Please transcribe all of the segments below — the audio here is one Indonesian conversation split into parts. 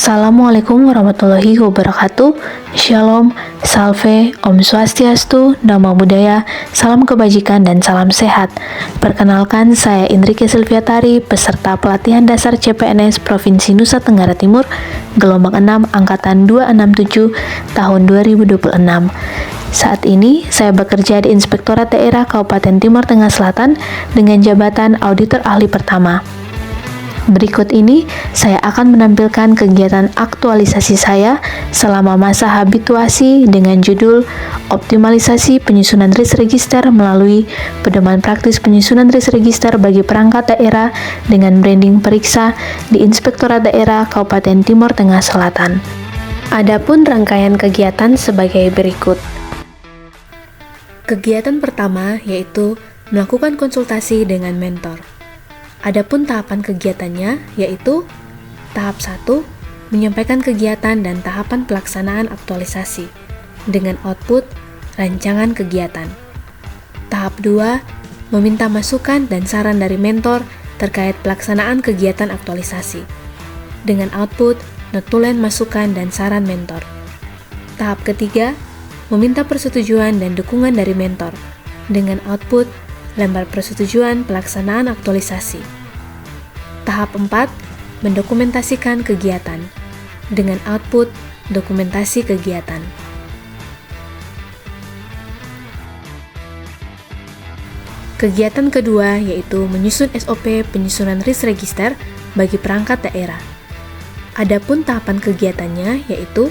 Assalamualaikum warahmatullahi wabarakatuh. Shalom, salve, Om Swastiastu, Namo Buddhaya, salam kebajikan dan salam sehat. Perkenalkan, saya Indrike Silviatari, peserta pelatihan dasar CPNS Provinsi Nusa Tenggara Timur, gelombang 6 angkatan 267 tahun 2026. Saat ini, saya bekerja di Inspektorat Daerah Kabupaten Timur Tengah Selatan dengan jabatan Auditor Ahli Pertama. Berikut ini, saya akan menampilkan kegiatan aktualisasi saya selama masa habituasi dengan judul Optimalisasi Penyusunan RIS Register melalui Pedoman Praktis Penyusunan RIS Register bagi Perangkat Daerah dengan Branding Periksa di Inspektorat Daerah Kabupaten Timur Tengah Selatan. Adapun rangkaian kegiatan sebagai berikut. Kegiatan pertama yaitu melakukan konsultasi dengan mentor. Adapun tahapan kegiatannya yaitu tahap 1, menyampaikan kegiatan dan tahapan pelaksanaan aktualisasi dengan output rancangan kegiatan. Tahap 2, meminta masukan dan saran dari mentor terkait pelaksanaan kegiatan aktualisasi dengan output notulen masukan dan saran mentor. Tahap ketiga, meminta persetujuan dan dukungan dari mentor dengan output lembar persetujuan pelaksanaan aktualisasi. Tahap 4, mendokumentasikan kegiatan dengan output dokumentasi kegiatan. Kegiatan kedua yaitu menyusun SOP penyusunan RIS Register bagi perangkat daerah. Adapun tahapan kegiatannya yaitu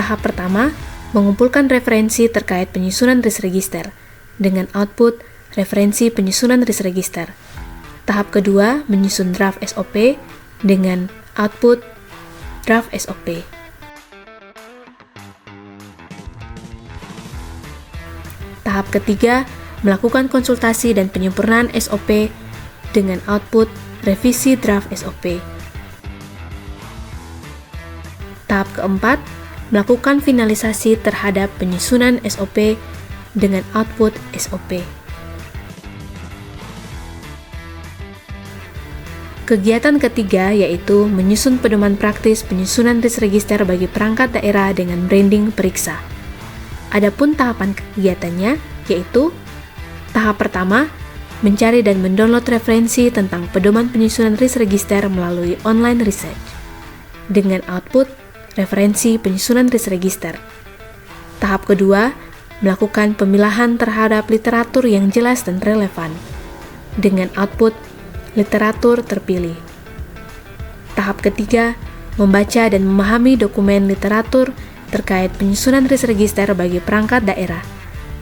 tahap pertama, mengumpulkan referensi terkait penyusunan RIS Register dengan output referensi penyusunan RIS Register. Tahap kedua, menyusun draft SOP dengan output draft SOP. Tahap ketiga, melakukan konsultasi dan penyempurnaan SOP dengan output revisi draft SOP. Tahap keempat, melakukan finalisasi terhadap penyusunan SOP dengan output SOP. Kegiatan ketiga yaitu menyusun pedoman praktis penyusunan RIS Register bagi perangkat daerah dengan branding periksa. Adapun tahapan kegiatannya yaitu tahap pertama, mencari dan mendownload referensi tentang pedoman penyusunan RIS Register melalui online research dengan output referensi penyusunan RIS Register. Tahap kedua, melakukan pemilahan terhadap literatur yang jelas dan relevan dengan output literatur terpilih. Tahap ketiga, membaca dan memahami dokumen literatur terkait penyusunan RIS Register bagi perangkat daerah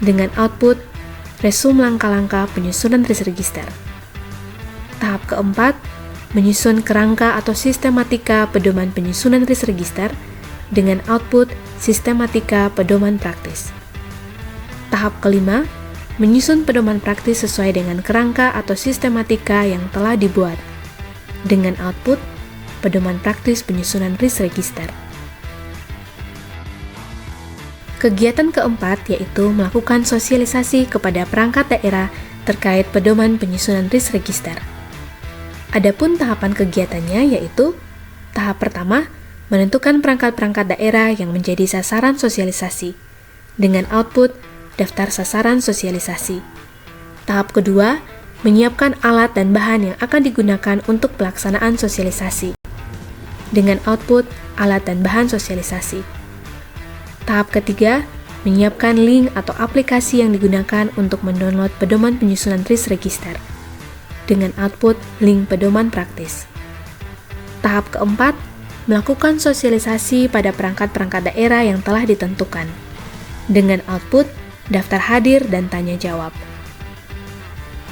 dengan output resum langkah-langkah penyusunan RIS Register. Tahap keempat, menyusun kerangka atau sistematika pedoman penyusunan RIS Register dengan output sistematika pedoman praktis. Tahap kelima, menyusun pedoman praktis sesuai dengan kerangka atau sistematika yang telah dibuat dengan output pedoman praktis penyusunan RIS Register. Kegiatan keempat yaitu melakukan sosialisasi kepada perangkat daerah terkait pedoman penyusunan RIS Register. Adapun tahapan kegiatannya yaitu tahap pertama, menentukan perangkat-perangkat daerah yang menjadi sasaran sosialisasi dengan output daftar sasaran sosialisasi. Tahap kedua, menyiapkan alat dan bahan yang akan digunakan untuk pelaksanaan sosialisasi dengan output alat dan bahan sosialisasi. Tahap ketiga, menyiapkan link atau aplikasi yang digunakan untuk mendownload pedoman penyusunan RIS Register dengan output link pedoman praktis. Tahap keempat, melakukan sosialisasi pada perangkat-perangkat daerah yang telah ditentukan dengan output daftar hadir dan tanya jawab.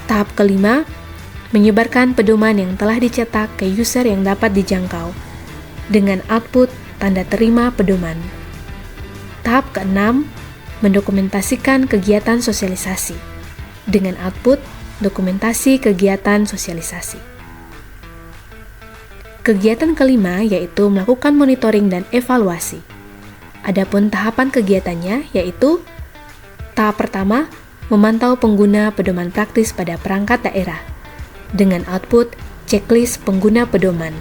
Tahap kelima, menyebarkan pedoman yang telah dicetak ke user yang dapat dijangkau dengan output tanda terima pedoman. Tahap keenam, mendokumentasikan kegiatan sosialisasi dengan output dokumentasi kegiatan sosialisasi. Kegiatan kelima yaitu melakukan monitoring dan evaluasi. Adapun tahapan kegiatannya yaitu tahap pertama, memantau pengguna pedoman praktis pada perangkat daerah dengan output checklist pengguna pedoman.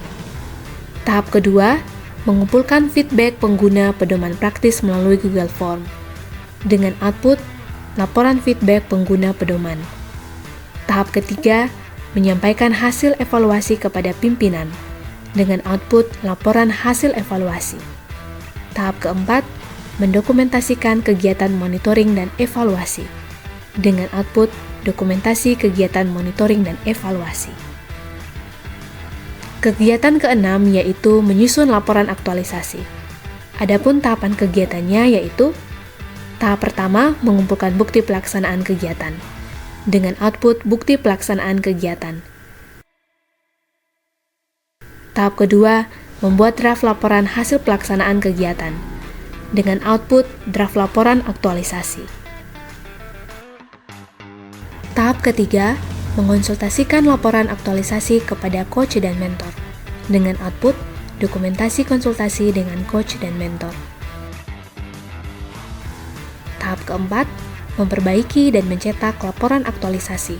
Tahap kedua, mengumpulkan feedback pengguna pedoman praktis melalui Google Form. Dengan output, laporan feedback pengguna pedoman. Tahap ketiga, menyampaikan hasil evaluasi kepada pimpinan. Dengan output, laporan hasil evaluasi. Tahap keempat, mendokumentasikan kegiatan monitoring dan evaluasi. Dengan output, dokumentasi kegiatan monitoring dan evaluasi. Kegiatan keenam yaitu menyusun laporan aktualisasi. Adapun tahapan kegiatannya yaitu tahap pertama, mengumpulkan bukti pelaksanaan kegiatan. Dengan output bukti pelaksanaan kegiatan. Tahap kedua, membuat draft laporan hasil pelaksanaan kegiatan. Dengan output draft laporan aktualisasi. Tahap ketiga, mengonsultasikan laporan aktualisasi kepada coach dan mentor. Dengan output, dokumentasi konsultasi dengan coach dan mentor. Tahap keempat, memperbaiki dan mencetak laporan aktualisasi.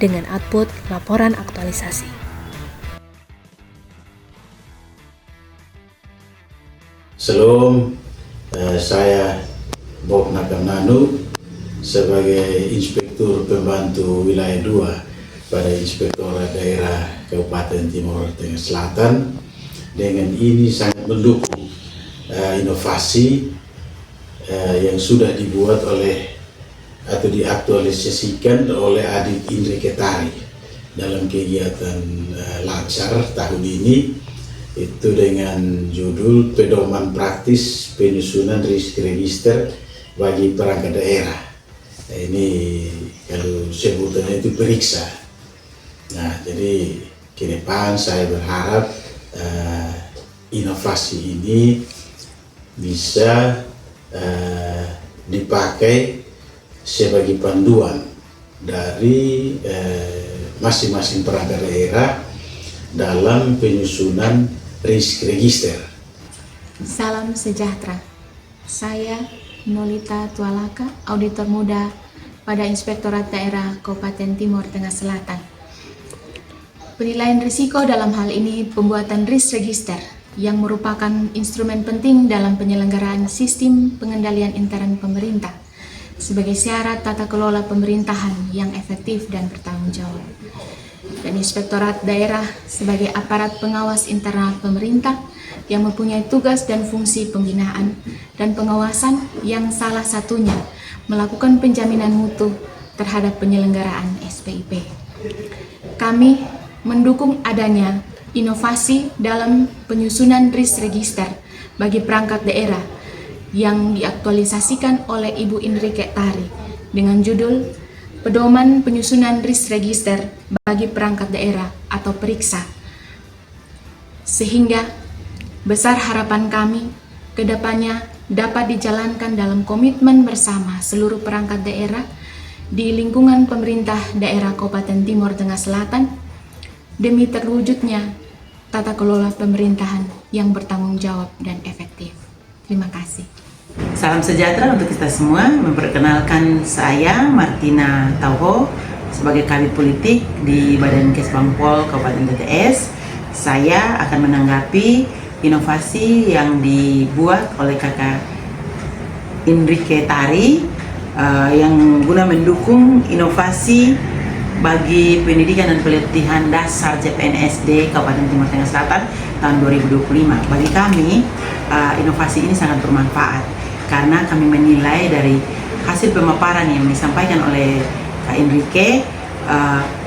Dengan output, laporan aktualisasi. Shalom, saya Bob Nakamnanu sebagai Inspektur Pembantu Wilayah 2 pada Inspektorat Daerah Kabupaten Timur Tengah Selatan. Dengan ini sangat mendukung inovasi yang sudah dibuat oleh atau diaktualisasikan oleh Adik Indri Ketari dalam kegiatan Lancar tahun ini, itu dengan judul Pedoman Praktis Penyusunan Register bagi Perangkat Daerah. Ini kalau sebutannya itu periksa. Nah, jadi ke depan saya berharap inovasi ini bisa dipakai sebagai panduan dari masing-masing perangkat daerah dalam penyusunan register. Salam sejahtera. Saya Nolita Tualaka, auditor muda pada Inspektorat Daerah Kabupaten Timur Tengah Selatan. Penilaian risiko dalam hal ini pembuatan register yang merupakan instrumen penting dalam penyelenggaraan sistem pengendalian intern pemerintah sebagai syarat tata kelola pemerintahan yang efektif dan bertanggung jawab. Dan Inspektorat Daerah sebagai aparat pengawas internal pemerintah yang mempunyai tugas dan fungsi pembinaan dan pengawasan yang salah satunya melakukan penjaminan mutu terhadap penyelenggaraan SPIP. Kami mendukung adanya inovasi dalam penyusunan register bagi perangkat daerah yang diaktualisasikan oleh Ibu Indri Ketari dengan judul Pedoman Penyusunan Register bagi Perangkat Daerah atau Periksa. Sehingga besar harapan kami ke depannya dapat dijalankan dalam komitmen bersama seluruh perangkat daerah di lingkungan pemerintah daerah Kabupaten Timur Tengah Selatan demi terwujudnya tata kelola pemerintahan yang bertanggung jawab dan efektif. Terima kasih. Salam sejahtera untuk kita semua. Memperkenalkan saya Martina Tauho sebagai Kabid Politik di Badan Kesbangpol Kabupaten TTS. Saya akan menanggapi inovasi yang dibuat oleh Kakak Indri Ketari yang guna mendukung inovasi bagi pendidikan dan pelatihan dasar CPNSD Kabupaten Timur Tengah Selatan tahun 2025. Bagi kami, inovasi ini sangat bermanfaat karena kami menilai dari hasil pemaparan yang disampaikan oleh Kak Indrike,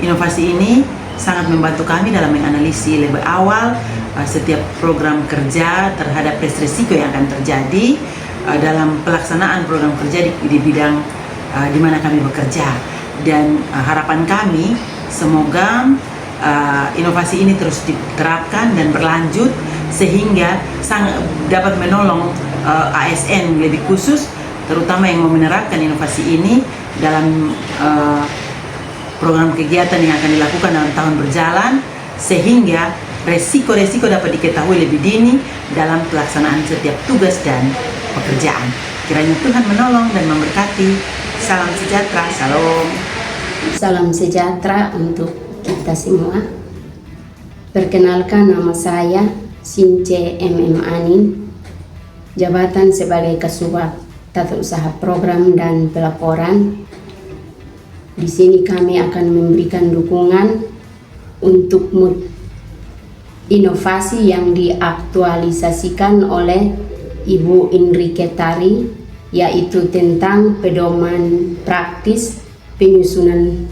inovasi ini sangat membantu kami dalam menganalisis lebih awal setiap program kerja terhadap risiko yang akan terjadi dalam pelaksanaan program kerja di bidang di mana kami bekerja. Dan harapan kami semoga inovasi ini terus diterapkan dan berlanjut sehingga dapat menolong ASN lebih khusus, terutama yang mau menerapkan inovasi ini dalam program kegiatan yang akan dilakukan dalam tahun berjalan, sehingga resiko-resiko dapat diketahui lebih dini dalam pelaksanaan setiap tugas dan pekerjaan. Kiranya Tuhan menolong dan memberkati. Salam sejahtera, salam. Salam sejahtera untuk kita semua. Perkenalkan, nama saya Since MM Anin, jabatan sebagai Kasubag Tata Usaha Program dan Pelaporan. Di sini kami akan memberikan dukungan untuk inovasi yang diaktualisasikan oleh Ibu Enrique Tari, yaitu tentang pedoman praktis penyusunan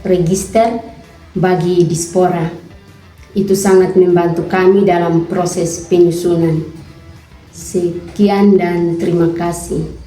register bagi diaspora. Itu sangat membantu kami dalam proses penyusunan. Sekian dan terima kasih.